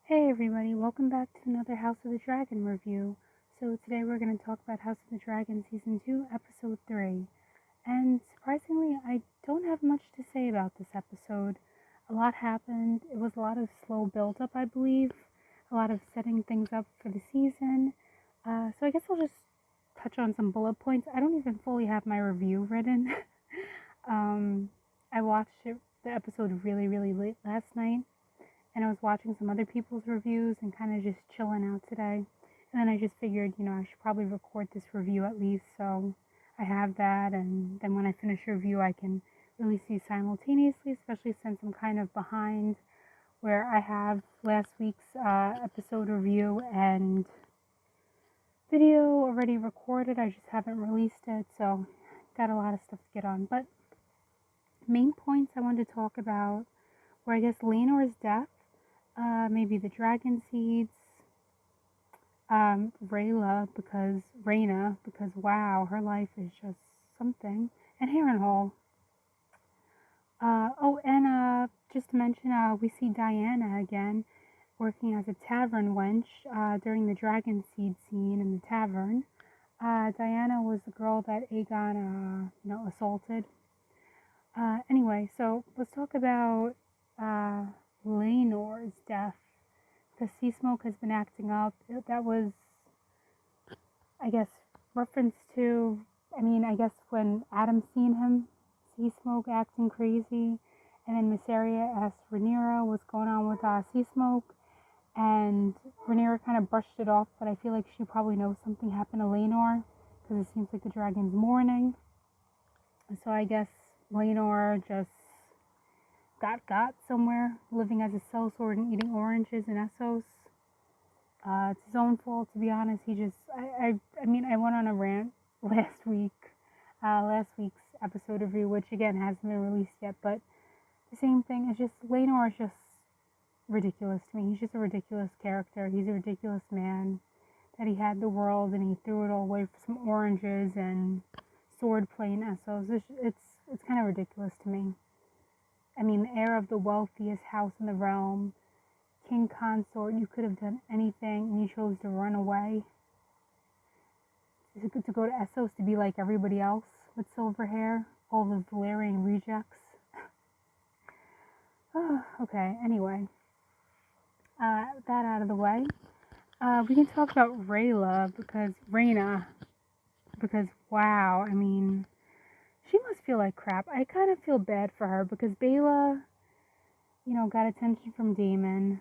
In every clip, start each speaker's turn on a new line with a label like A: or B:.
A: Hey everybody, welcome back to another House of the Dragon review. So today we're going to talk about House of the Dragon Season 2, Episode 3. And surprisingly, I don't have much to say about this episode. A lot happened. It was a lot of slow build-up, I believe. A lot of setting things up for the season. So I guess I'll just touch on some bullet points. I don't even fully have my review written. I watched the episode really late last night. And I was watching some other people's reviews and kind of just chilling out today. And then I just figured, I should probably record this review at least so I have that. And then when I finish the review, I can release these simultaneously, especially since I'm kind of behind where I have last week's episode review and video already recorded. I just haven't released it, so got a lot of stuff to get on. But main points I wanted to talk about were, I guess, Rhaenyra's death. Maybe the dragon seeds, Rhaenyra, because wow, her life is just something, and Harrenhal. And just to mention, we see Diana again, working as a tavern wench, during the dragon seed scene in the tavern. Diana was the girl that Aegon, assaulted. Anyway, so let's talk about, Rhaenyra's death, because Sea Smoke has been acting up. That was, I guess, reference to, I guess when Adam seen him, Sea Smoke acting crazy, and then Mysaria asked Rhaenyra what's going on with Sea Smoke, and Rhaenyra kind of brushed it off, but I feel like she probably knows something happened to Rhaenyra, because it seems like the dragon's mourning. So I guess Rhaenyra just got somewhere, living as a sellsword and eating oranges in Essos. It's his own fault, to be honest. I went on a rant last week's episode review, which again hasn't been released yet, but the same thing. It's just, Rhaenyra is just ridiculous to me. He's just a ridiculous character. He's a ridiculous man, that he had the world and he threw it all away for some oranges and swordplay in Essos. It's kind of ridiculous to me. The heir of the wealthiest house in the realm, king consort, you could have done anything, and you chose to run away. To go to Essos to be like everybody else with silver hair, all the Valyrian rejects. Okay, anyway. That out of the way. We can talk about Rhaenyra, because wow, she must feel like crap. I kind of feel bad for her because Baela, got attention from Daemon.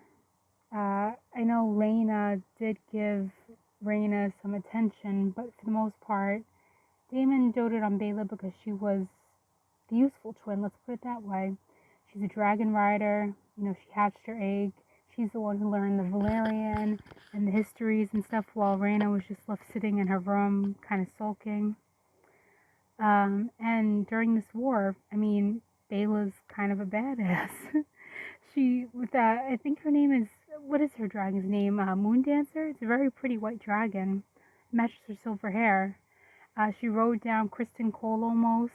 A: I know Laena did give Rhaena some attention, but for the most part, Daemon doted on Baela because she was the useful twin, let's put it that way. She's a dragon rider, she hatched her egg. She's the one who learned the Valyrian and the histories and stuff, while Rhaena was just left sitting in her room, kind of sulking. And during this war, Baela's kind of a badass. I think her name is, what is her dragon's name? Moondancer? It's a very pretty white dragon. It matches her silver hair. She rode down Kristen Cole almost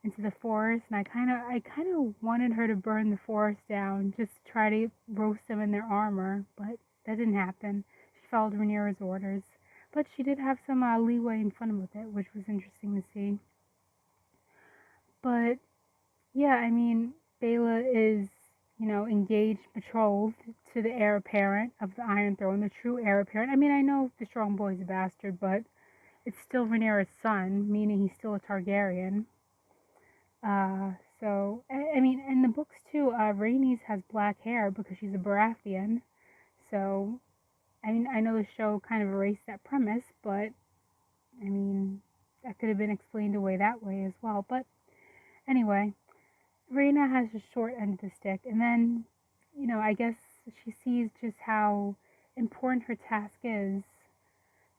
A: into the forest, and I kind of wanted her to burn the forest down, just to try to roast them in their armor, but that didn't happen. She followed Rhaenyra's orders. But she did have some leeway and fun with it, which was interesting to see. But yeah, Baela is, engaged, betrothed to the heir apparent of the Iron Throne, the true heir apparent. I know the strong boy's a bastard, but it's still Rhaenyra's son, meaning he's still a Targaryen. So, in the books too, Rhaenys has black hair because she's a Baratheon. So, I know the show kind of erased that premise, but, that could have been explained away that way as well. But, anyway, Rhaena has a short end of the stick, and then, I guess she sees just how important her task is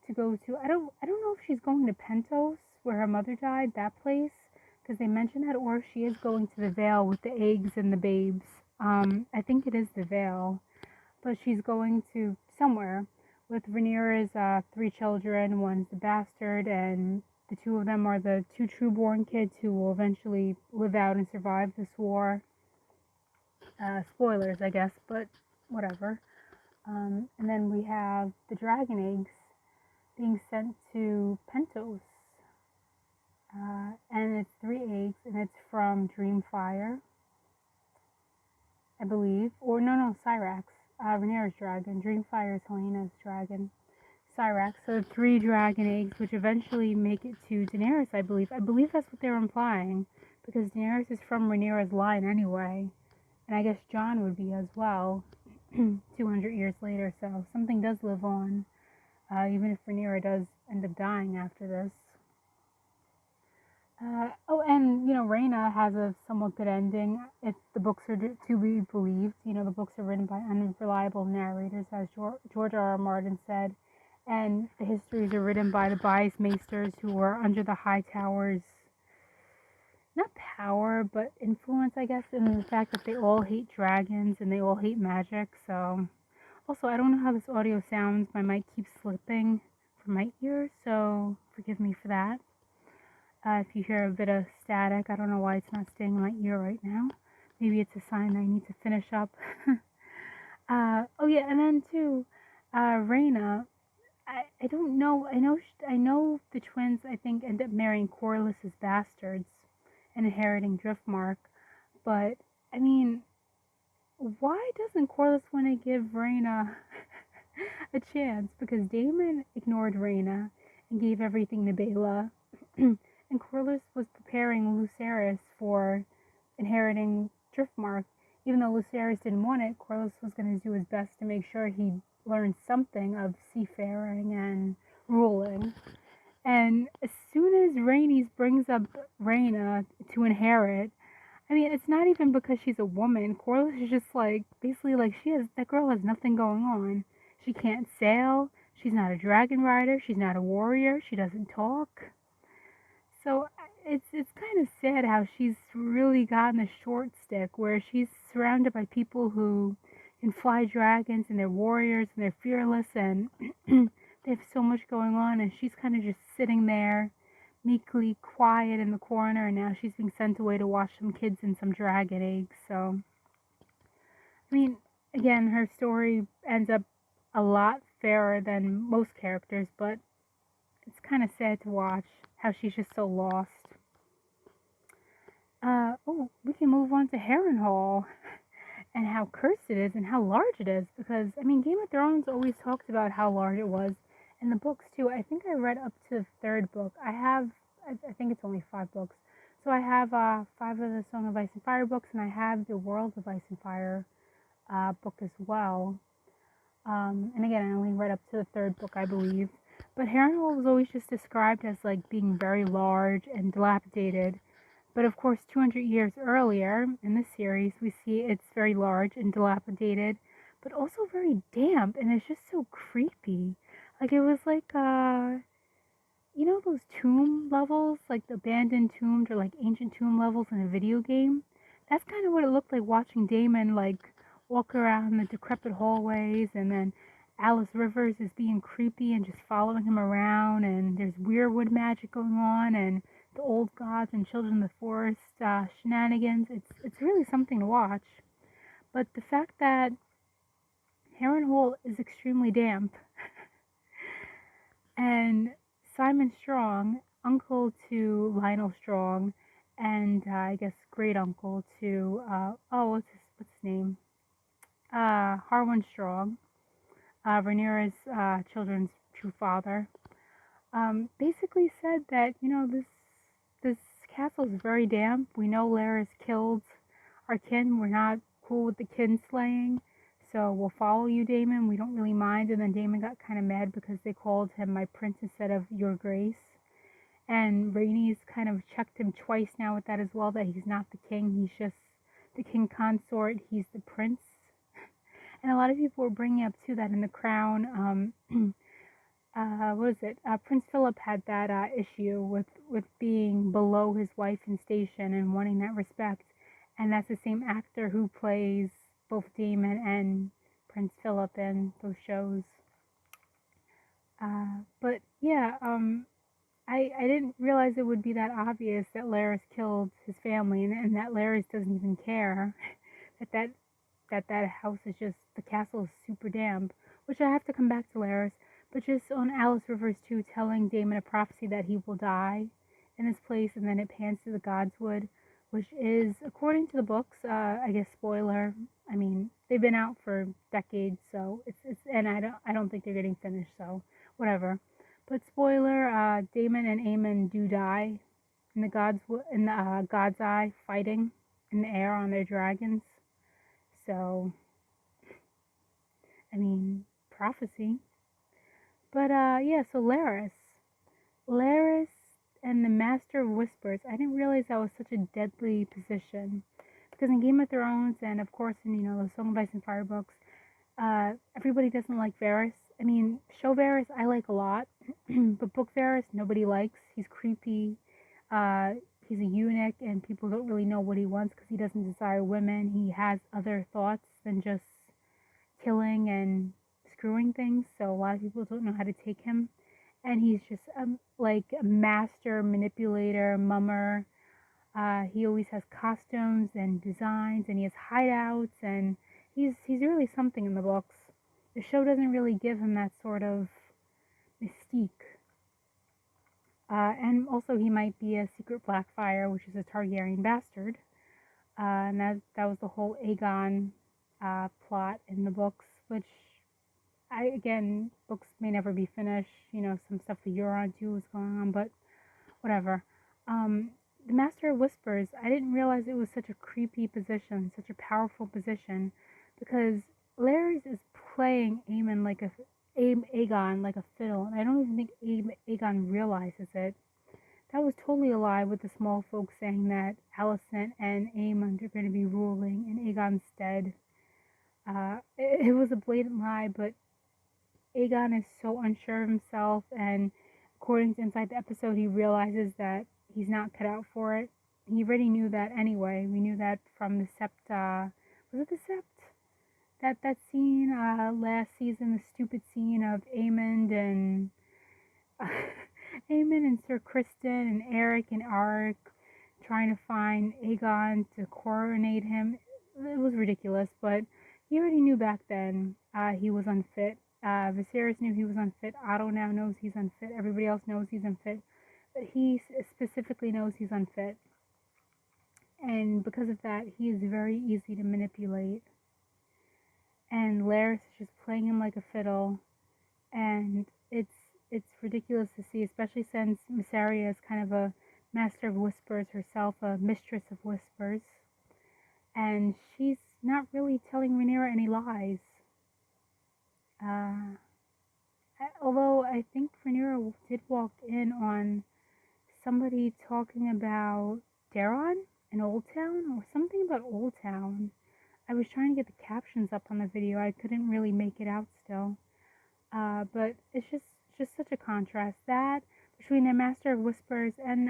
A: to go to. I don't know if she's going to Pentos, where her mother died, that place, because they mentioned that, or if she is going to the Vale with the eggs and the babes. I think it is the Vale, but she's going to somewhere with Rhaenyra's 3 children. One's the bastard, and the 2 of them are the 2 true-born kids who will eventually live out and survive this war. Spoilers, I guess, but whatever. And then we have the dragon eggs being sent to Pentos. And it's 3 eggs, and it's from Dreamfire, I believe. Or no, Cyrax. Rhaenyra's dragon. Dreamfire is Helena's dragon. Cyrax. So 3 dragon eggs, which eventually make it to Daenerys, I believe. I believe that's what they're implying, because Daenerys is from Rhaenyra's line anyway. And I guess Jon would be as well, 200 years later. So something does live on, even if Rhaenyra does end up dying after this. And Rhaena has a somewhat good ending if the books are to be believed. The books are written by unreliable narrators, as George R. R. Martin said, and the histories are written by the Bias Maesters, who were under the High Tower's, not power, but influence, I guess, in the fact that they all hate dragons and they all hate magic. So, also, I don't know how this audio sounds. My mic keeps slipping from my ear, so forgive me for that. If you hear a bit of static, I don't know why it's not staying in my ear right now. Maybe it's a sign I need to finish up. Oh yeah, and then too, Rhaena. I don't know. I know the twins, I think, end up marrying Corlys' bastards and inheriting Driftmark. But I mean, why doesn't Corlys want to give Rhaena a chance? Because Daemon ignored Rhaena and gave everything to Baela. And Corlys was preparing Lucerys for inheriting Driftmark. Even though Lucerys didn't want it, Corlys was going to do his best to make sure he learned something of seafaring and ruling. And as soon as Rhaenys brings up Rhaena to inherit, I mean, it's not even because she's a woman. Corlys is just basically that girl has nothing going on. She can't sail, she's not a dragon rider, she's not a warrior, she doesn't talk. So it's kind of sad how she's really gotten a short stick, where she's surrounded by people who can fly dragons and they're warriors and they're fearless and they have so much going on, and she's kind of just sitting there meekly quiet in the corner, and now she's being sent away to watch some kids and some dragon eggs. So, I mean, again, her story ends up a lot fairer than most characters, but it's kind of sad to watch how she's just so lost. We can move on to Harrenhal and how cursed it is and how large it is, because, I mean, Game of Thrones always talks about how large it was in the books, too. I think I read up to the 3rd book. I think it's only 5 books. So I have 5 of the Song of Ice and Fire books, and I have the World of Ice and Fire book as well. And again, I only read up to the 3rd book, I believe. But Harrenhal was always just described as being very large and dilapidated. But of course, 200 years earlier in this series, we see it's very large and dilapidated, but also very damp, and it's just so creepy. It was those tomb levels, the abandoned tombs or ancient tomb levels in a video game? That's kind of what it looked like watching Daemon walk around the decrepit hallways, and then Alice Rivers is being creepy and just following him around, and there's weirwood magic going on, and the old gods and children of the forest shenanigans. It's really something to watch. But the fact that Harrenhal is extremely damp, and Simon Strong, uncle to Lionel Strong, and I guess great uncle to what's his name? Harwin Strong, Rhaenyra's children's true father, basically said that this castle is very damp. We know Larys killed our kin. We're not cool with the kin slaying, so we'll follow you, Daemon. We don't really mind. And then Daemon got kind of mad because they called him my prince instead of your grace. And Rhaenys kind of checked him twice now with that as well, that he's not the king. He's just the king consort. He's the prince. And a lot of people were bringing up too that in the Crown, Prince Philip had that issue with being below his wife in station and wanting that respect, and that's the same actor who plays both Daemon and Prince Philip in those shows. But yeah, I didn't realize it would be that obvious that Larys killed his family, and that Larys doesn't even care that house is just the castle is super damp, which I have to come back to Laris, but just on Alice Rivers too, telling Daemon a prophecy that he will die in this place, and then it pans to the Godswood, which is, according to the books, I guess spoiler. I mean, they've been out for decades, so it's and I don't think they're getting finished, so whatever. But spoiler, Daemon and Aemon do die in the God's Eye, fighting in the air on their dragons. So, I mean, prophecy. But yeah, so Laris and the Master of Whispers. I didn't realize that was such a deadly position, because in Game of Thrones and of course in the Song of Ice and Fire books, everybody doesn't like Varys. I mean, show Varys I like a lot, but book Varys nobody likes. He's creepy. He's a eunuch, and people don't really know what he wants because he doesn't desire women. He has other thoughts than just killing and screwing things. So a lot of people don't know how to take him. And he's just like a master manipulator, mummer. He always has costumes and designs, and he has hideouts, and he's really something in the books. The show doesn't really give him that sort of mystique. And also he might be a secret Blackfire, which is a Targaryen bastard. And that was the whole Aegon plot in the books, which books may never be finished. Some stuff with Euron too was going on, but whatever. The Master of Whispers, I didn't realize it was such a creepy position, such a powerful position, because Larys is playing Aegon like a fiddle, and I don't even think Aegon realizes it. That was totally a lie, with the small folk saying that Alicent and Aemond are going to be ruling in Aegon's stead. It was a blatant lie, but Aegon is so unsure of himself, and according to inside the episode, he realizes that he's not cut out for it. He already knew that anyway. We knew that from the Sept. Was it the Sept? That scene last season, the stupid scene of Aemond and Aemond and Sir Criston and Eric and Arik trying to find Aegon to coronate him. It was ridiculous, but he already knew back then he was unfit. Viserys knew he was unfit. Otto now knows he's unfit. Everybody else knows he's unfit. But he specifically knows he's unfit. And because of that, he is very easy to manipulate. And Larys is just playing him like a fiddle. And it's ridiculous to see, especially since Mysaria is kind of a master of whispers herself, a mistress of whispers. And she's not really telling Rhaenyra any lies. Although I think Rhaenyra did walk in on somebody talking about Daron in Old Town, or something about Old Town. I was trying to get the captions up on the video. I couldn't really make it out still. But it's just such a contrast, that between their Master of Whispers and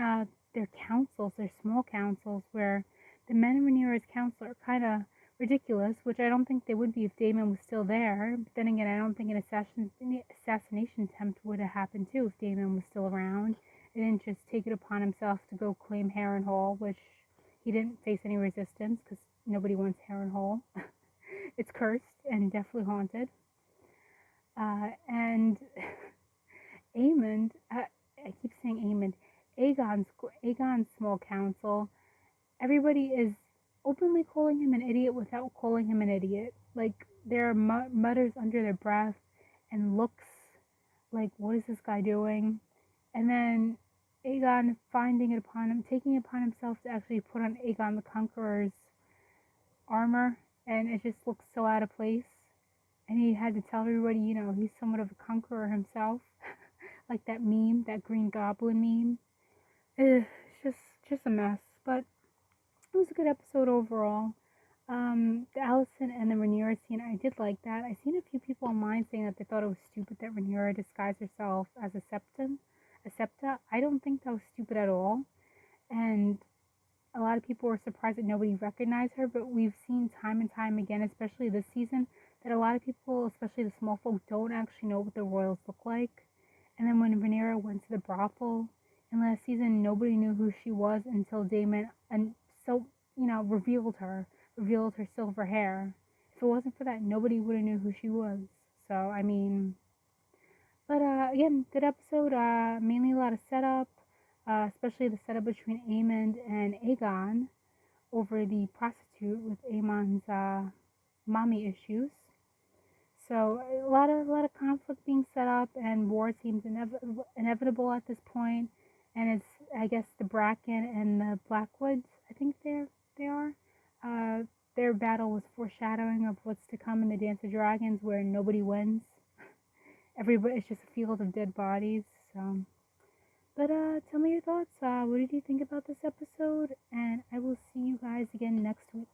A: their councils, their small councils, where the men in Rhaenyra's council are kind of ridiculous, which I don't think they would be if Daemon was still there. But then again, I don't think an assassination attempt would have happened too if Daemon was still around. He didn't just take it upon himself to go claim Harrenhal, which he didn't face any resistance because nobody wants Harrenhal. It's cursed and definitely haunted. And Aemond, I keep saying Aemond, Aegon's small council, everybody is openly calling him an idiot without calling him an idiot. Like, there are mutters under their breath and looks like, what is this guy doing? And then Aegon taking it upon himself to actually put on Aegon the Conqueror's armor, and it just looks so out of place. And he had to tell everybody, he's somewhat of a conqueror himself. Like that meme, that Green Goblin meme. It's just a mess. But it was a good episode overall. The Alicent and the Rhaenyra scene, I did like that. I've seen a few people online saying that they thought it was stupid that Rhaenyra disguised herself as a Septa. I don't think that was stupid at all. And a lot of people were surprised that nobody recognized her, but we've seen time and time again, especially this season, that a lot of people, especially the small folk, don't actually know what the royals look like. And then when Rhaenyra went to the brothel in last season, nobody knew who she was until Daemon revealed her silver hair. if it wasn't for that, nobody would have knew who she was. So, I mean, but again, good episode. Mainly a lot of setup, especially the setup between Aemond and Aegon over the prostitute with Aemon's mommy issues. So a lot of conflict being set up, and war seems inevitable at this point. And it's, I guess, the Bracken and the Blackwoods. I think they are. Uh, their battle was foreshadowing of what's to come in the Dance of Dragons, where nobody wins. Everybody, it's just a field of dead bodies. So, but tell me your thoughts. What did you think about this episode? And I will see you guys again next week.